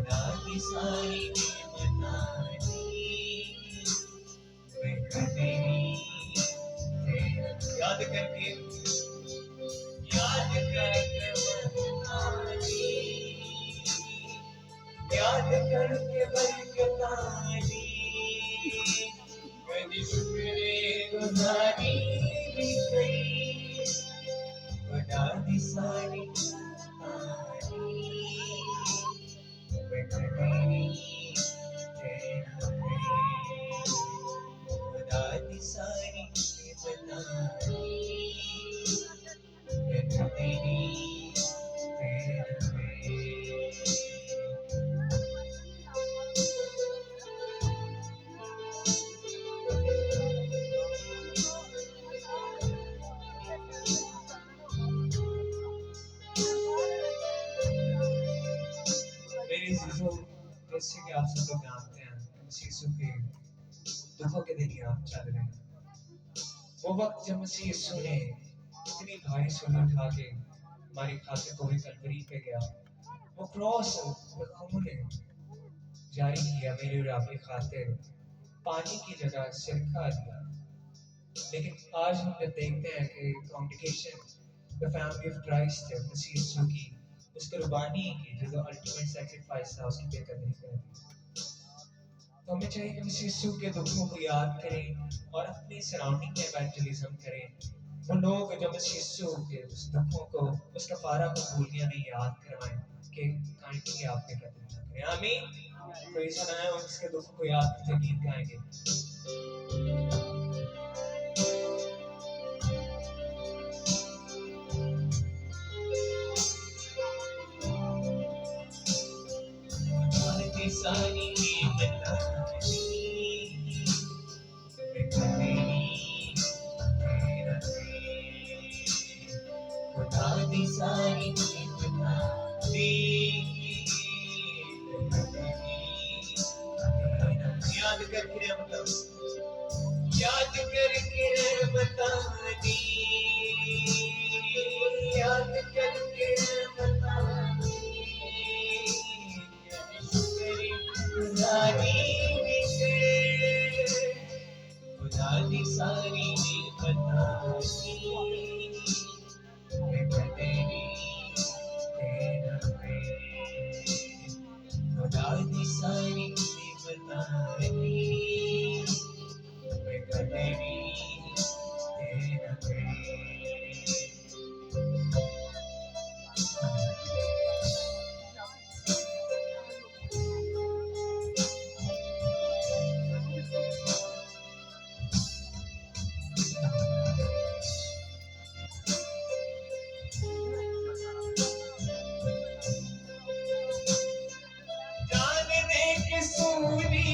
खुदा की सारी नेमतानी मैं कभी याद करके बरकतानी याद करके बरकतानी कभी शुक्र गुजारी भी कई खुदा की सारी मैं कभी खुदा की सारी नेमतानी मैं कभी मेरे जीजो, जैसे कि आप सब लोग जानते हैं, मसीह यीशु के दुखों के दिन याद चल रहे हैं। वो वक्त जब मसीह यीशु ने इतनी भारी सूली उठा के हमारी खातिर को भी कलवरी पे गया, वो क्रॉस वो खून ने जारी किया मेरे और आपकी खातिर, पानी की जगह सिरका दिया। लेकिन आज हम जब देखते हैं कि congregation the family of Christ मसीह यीशु की उस कुर्बानी की जो अल्टीमेट सैक्रिफाइस था उसकी बेकदरी कर दी, तो हमें चाहिए कि मसीह यीशु के दुखों को याद करें और अपने सराउंडिंग में इवेंजलिज्म करें। वो लोग जो मसीह यीशु के उस दुखों को उस कफारा को भूलिया नहीं याद करवाएं कि काइंडली आप बेकदरी ना करें। आमीन। कोई सुनाए और उसके दुखों को याद करते गीत गाएंगे। सारी नेमतानी मैं कभी खुदा की सारी नेमतानी याद करके याद करके बतानी याद करके बतानी खुदा की सारी नेमतानी मैं कभी तेरा खुदा की सारी नेमतानी मैं कभी तेरा जान दे के सूली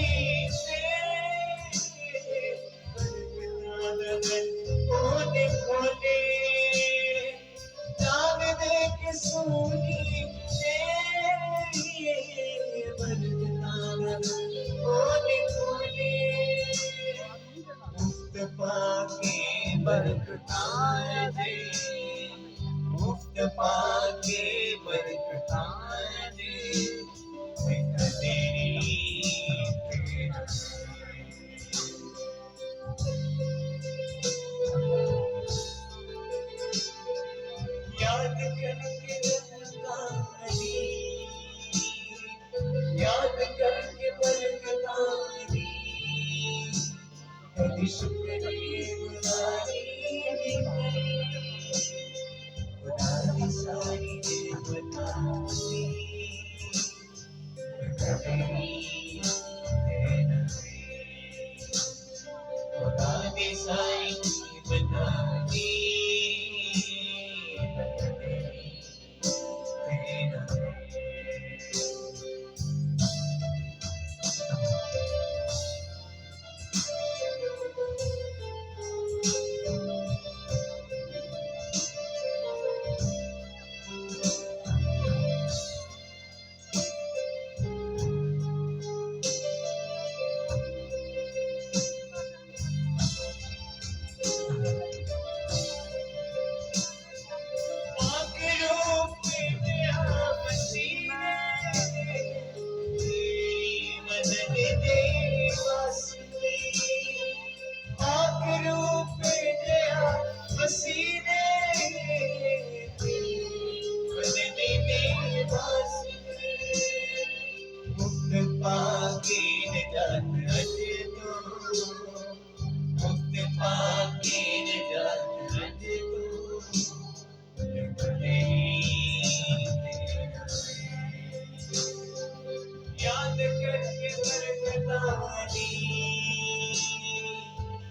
बरकतानी,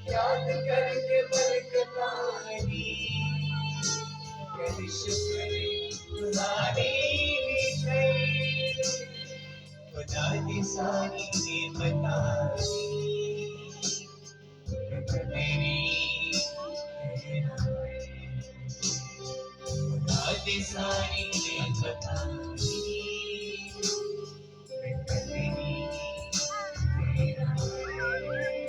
याद करके बरकतानी, कभी शुक्र गुजारी भी कर, खुदा की सारी नेमतानी तेरी तेरा है। खुदा की सारी नेमतानी तेरी तेरा है।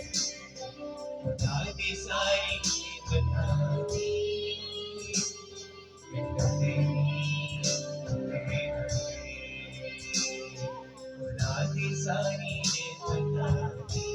खुदा की सारी नेमतानी तेरी तेरा है। खुदा की सारी नेमतानी